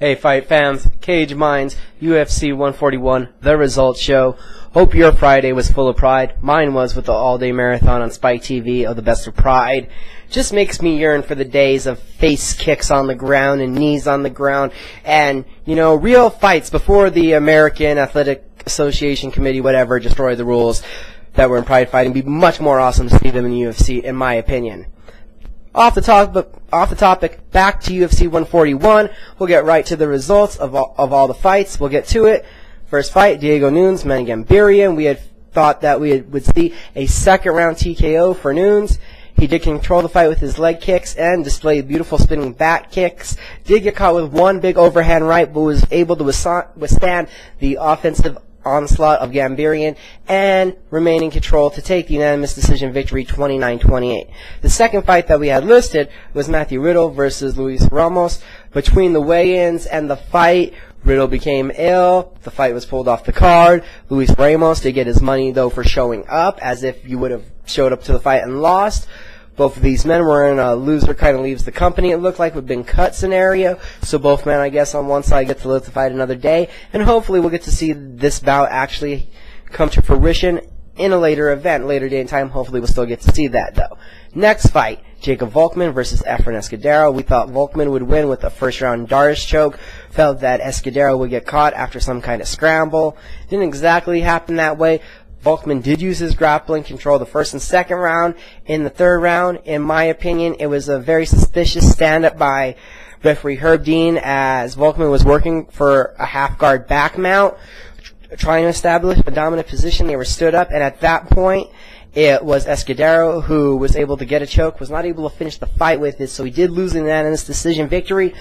Hey fight fans, Cage Minds, UFC 141, The Results Show. Hope your Friday was full of pride. Mine was with the all-day marathon on Spike TV of the Best of Pride. Just makes me yearn for the days of face kicks on the ground and knees on the ground and, real fights before the American Athletic Association Committee, whatever, destroyed the rules that were in Pride fighting. It'd be much more awesome to see them in the UFC, in my opinion. Off the topic, back to UFC 141. We'll get right to the results of all the fights. We'll get to it. First fight, Diego Nunes, Gambirian. We had thought that we would see a second-round TKO for Nunes. He did control the fight with his leg kicks and displayed beautiful spinning back kicks. Did get caught with one big overhand right, but was able to withstand the offensive onslaught of Gambirian and remain in control to take the unanimous decision victory 29-28. The second fight that we had listed was Matthew Riddle versus Luis Ramos. Between the weigh-ins and the fight, Riddle became ill. The fight was pulled off the card. Luis Ramos did get his money, though, for showing up, as if you would have showed up to the fight and lost. Both of these men were in a loser kind of leaves the company, it looked like, with been cut scenario. So both men, I guess, on one side get to live the fight another day. And hopefully we'll get to see this bout actually come to fruition in a later event, later day and time. Hopefully we'll still get to see that, though. Next fight, Jacob Volkman versus Efren Escudero. We thought Volkman would win with a first-round Darce choke. Felt that Escudero would get caught after some kind of scramble. Didn't exactly happen that way. Volkman did use his grappling control the first and second round. In the third round, in my opinion, it was a very suspicious stand-up by referee Herb Dean, as Volkman was working for a half-guard back mount, trying to establish a dominant position. They were stood up, and at that point, it was Escudero who was able to get a choke, was not able to finish the fight with it, so he did lose in that in this decision victory.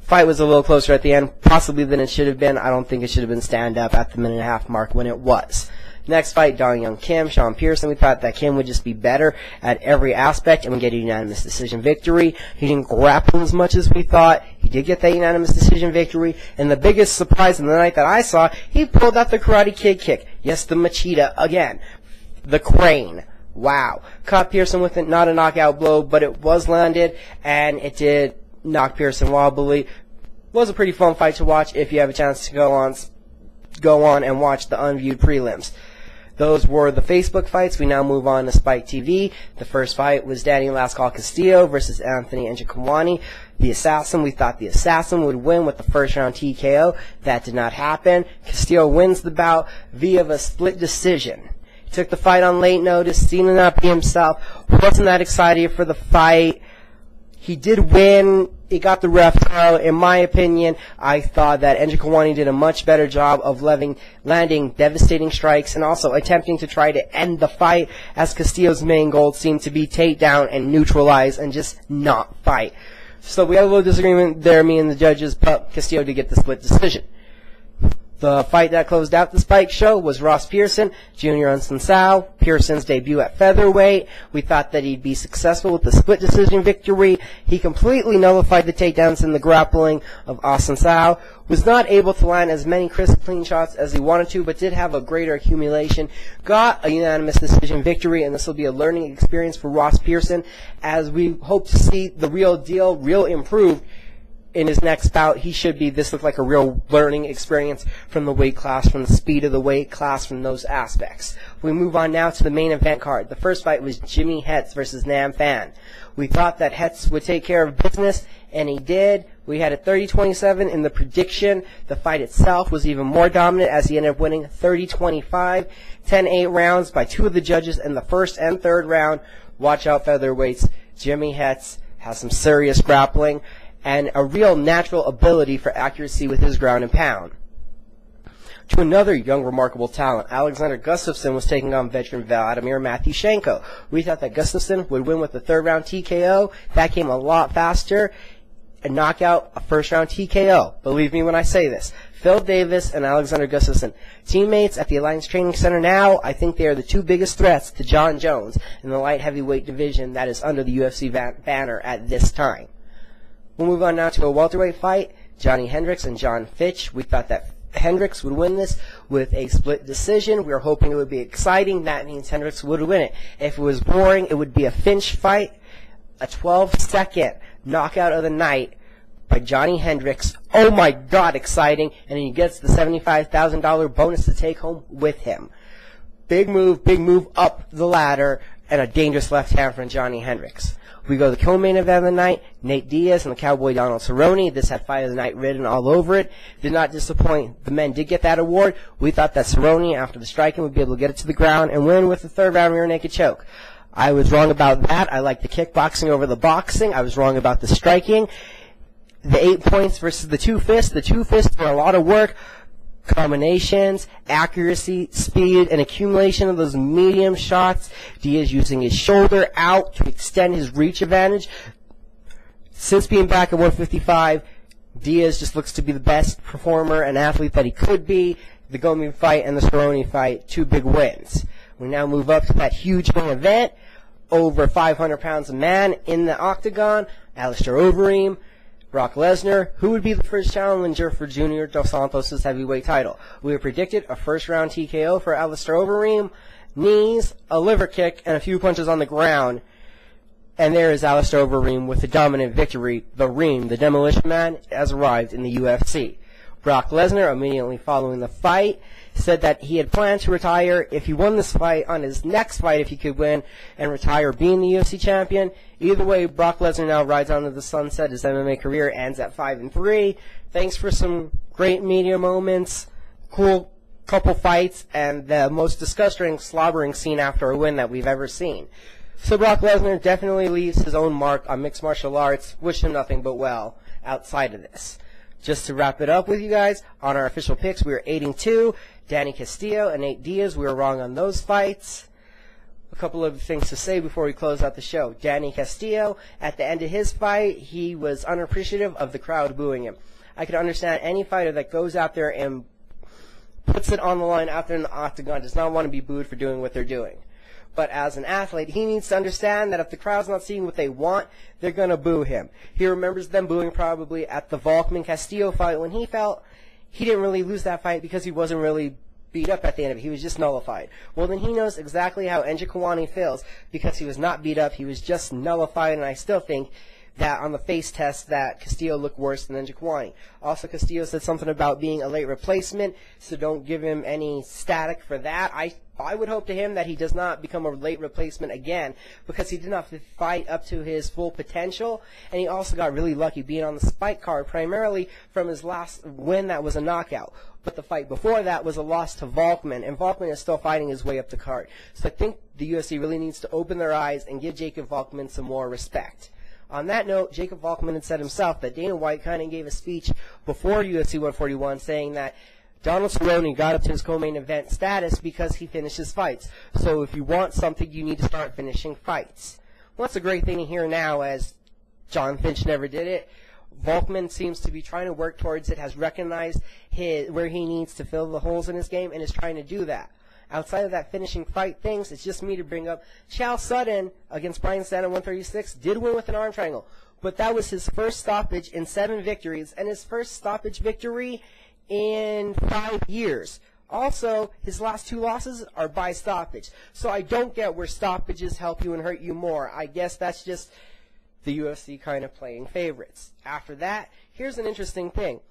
Fight was a little closer at the end, possibly than it should have been. I don't think it should have been stand-up at the minute-and-a-half mark when it was. Next fight, Dong Young Kim, Sean Pearson. We thought that Kim would just be better at every aspect and would get a unanimous decision victory. He didn't grapple as much as we thought. He did get that unanimous decision victory. And the biggest surprise in the night that I saw, he pulled out the Karate Kid kick. Yes, the Machida again. The crane. Wow. Caught Pearson with it, not a knockout blow, but it was landed, and it did knock Pearson wobbly. Was a pretty fun fight to watch if you have a chance to go on and watch the unviewed prelims. Those were the Facebook fights. We now move on to Spike TV. The first fight was Danny Lascal Castillo versus Anthony Njokuani, the Assassin. We thought the Assassin would win with the first round TKO. That did not happen. Castillo wins the bout via a split decision. He took the fight on late notice, seeming not be himself. Wasn't that excited for the fight. He did win. He got the ref call. In my opinion, I thought that Njokuani did a much better job of landing devastating strikes and also attempting to try to end the fight, as Castillo's main goal seemed to be take down and neutralize and just not fight. So we had a little disagreement there, me and the judges, but Castillo did get the split decision. The fight that closed out the Spike show was Ross Pearson, Jr. Assunção. Pearson's debut at featherweight. We thought that he'd be successful with the split decision victory. He completely nullified the takedowns in the grappling of Assunção. Was not able to land as many crisp, clean shots as he wanted to, but did have a greater accumulation. Got a unanimous decision victory, and this will be a learning experience for Ross Pearson, as we hope to see the real deal, real improved in his next bout. This looked like a real learning experience from the weight class, from the speed of the weight class, from those aspects. We move on now to the main event card. The first fight was Jimmy Hetz versus Nam Phan. We thought that Hetz would take care of business, and he did. We had a 30-27 in the prediction. The fight itself was even more dominant, as he ended up winning 30-25, 10-8 rounds by two of the judges in the first and third round. Watch out, featherweights. Jimmy Hetz has some serious grappling and a real natural ability for accuracy with his ground and pound. To another young, remarkable talent, Alexander Gustafsson was taking on veteran Vladimir Matyushenko. We thought that Gustafsson would win with the third-round TKO. That came a lot faster. A knockout, a first-round TKO. Believe me when I say this. Phil Davis and Alexander Gustafsson, teammates at the Alliance Training Center now. I think they are the two biggest threats to John Jones in the light heavyweight division that is under the UFC banner at this time. We'll move on now to a welterweight fight, Johnny Hendricks and John Fitch. We thought that Hendricks would win this with a split decision. We were hoping it would be exciting. That means Hendricks would win it. If it was boring, it would be a Finch fight, a 12-second knockout of the night by Johnny Hendricks. Oh my God, exciting. And he gets the $75,000 bonus to take home with him. Big move up the ladder, and a dangerous left hand from Johnny Hendricks. We go to the co-main event of the night, Nate Diaz and the Cowboy Donald Cerrone. This had Fight of the Night written all over it. Did not disappoint. The men did get that award. We thought that Cerrone, after the striking, would be able to get it to the ground and win with the third round rear naked choke. I was wrong about that. I like the kickboxing over the boxing. I was wrong about the striking. The 8 points versus the 2 fists. The 2 fists were a lot of work. Combinations, accuracy, speed, and accumulation of those medium shots. Diaz using his shoulder out to extend his reach advantage. Since being back at 155, Diaz just looks to be the best performer and athlete that he could be. The Gomi fight and the Cerrone fight, 2 big wins. We now move up to that huge main event. Over 500 pounds a man in the octagon. Alistair Overeem, Brock Lesnar, who would be the first challenger for Junior Dos Santos' heavyweight title. We have predicted a first-round TKO for Alistair Overeem, knees, a liver kick, and a few punches on the ground. And there is Alistair Overeem with the dominant victory. The Reem, the Demolition Man, has arrived in the UFC. Brock Lesnar, immediately following the fight, said that he had planned to retire if he won this fight on his next fight, if he could win and retire being the UFC champion. Either way, Brock Lesnar now rides on to the sunset. His MMA career ends at 5-3. Thanks for some great media moments, cool couple fights, and the most disgusting, slobbering scene after a win that we've ever seen. So Brock Lesnar definitely leaves his own mark on mixed martial arts. Wish him nothing but well outside of this. Just to wrap it up with you guys, on our official picks, we were 8-2. Danny Castillo and Nate Diaz, we were wrong on those fights. A couple of things to say before we close out the show. Danny Castillo, at the end of his fight, he was unappreciative of the crowd booing him. I could understand any fighter that goes out there and puts it on the line out there in the octagon does not want to be booed for doing what they're doing. But as an athlete, he needs to understand that if the crowd's not seeing what they want, they're going to boo him. He remembers them booing probably at the Volkman-Castillo fight when he felt he didn't really lose that fight because he wasn't really beat up at the end of it. He was just nullified. Well, then he knows exactly how Njokuani feels because he was not beat up. He was just nullified, and I still think that on the face test that Castillo looked worse than Njokuani. Also, Castillo said something about being a late replacement, so don't give him any static for that. I would hope to him that he does not become a late replacement again because he did not fight up to his full potential, and he also got really lucky being on the Spike card primarily from his last win that was a knockout. But the fight before that was a loss to Volkman, and Volkman is still fighting his way up the card. So I think the UFC really needs to open their eyes and give Jacob Volkman some more respect. On that note, Jacob Volkman had said himself that Dana White kind of gave a speech before UFC 141 saying that Donald Cerrone got up to his co-main event status because he finished his fights. So if you want something, you need to start finishing fights. Well, that's a great thing to hear now, as John Finch never did it. Volkman seems to be trying to work towards it, has recognized where he needs to fill the holes in his game, and is trying to do that. Outside of that finishing fight things, it's just me to bring up Chael Sonnen against Brian Stann at 136 did win with an arm triangle, but that was his first stoppage in 7 victories, and his first stoppage victory in 5 years. Also, his last 2 losses are by stoppage. So I don't get where stoppages help you and hurt you more. I guess that's just the UFC kind of playing favorites. After that, here's an interesting thing.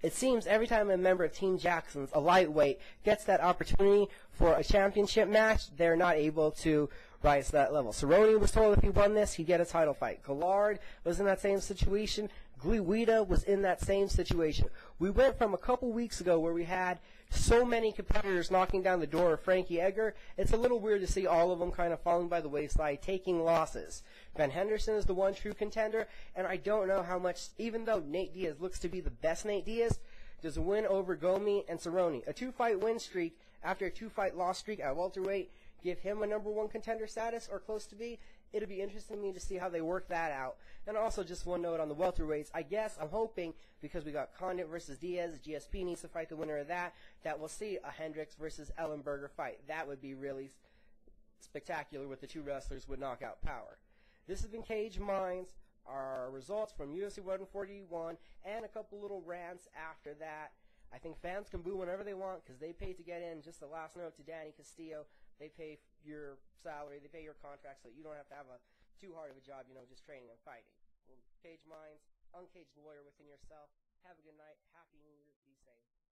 It seems every time a member of Team Jackson's, a lightweight, gets that opportunity for a championship match, they're not able to rise to that level. Cerrone was told if he won this, he'd get a title fight. Gallard was in that same situation. Guida was in that same situation. We went from a couple weeks ago where we had so many competitors knocking down the door of Frankie Edgar. It's a little weird to see all of them kind of falling by the wayside, taking losses. Ben Henderson is the one true contender, and I don't know how much, even though Nate Diaz looks to be the best Nate Diaz, does a win over Gomi and Cerrone, a 2-fight win streak after a 2-fight loss streak at welterweight, give him a #1 contender status or close to be? It'll be interesting to me to see how they work that out. And also, just one note on the welterweights. I guess I'm hoping, because we got Condit versus Diaz, GSP needs to fight the winner of that, that we'll see a Hendricks versus Ellenberger fight. That would be really spectacular with the 2 wrestlers with knockout power. This has been Cage Minds. Our results from UFC 141 and a couple little rants after that. I think fans can boo whenever they want because they pay to get in. Just the last note to Danny Castillo. They pay your salary, they pay your contract, so you don't have to have too hard of a job, just training and fighting. Well, Cage Minds. uncaged warrior within yourself. Have a good night. Happy New Year. Be safe.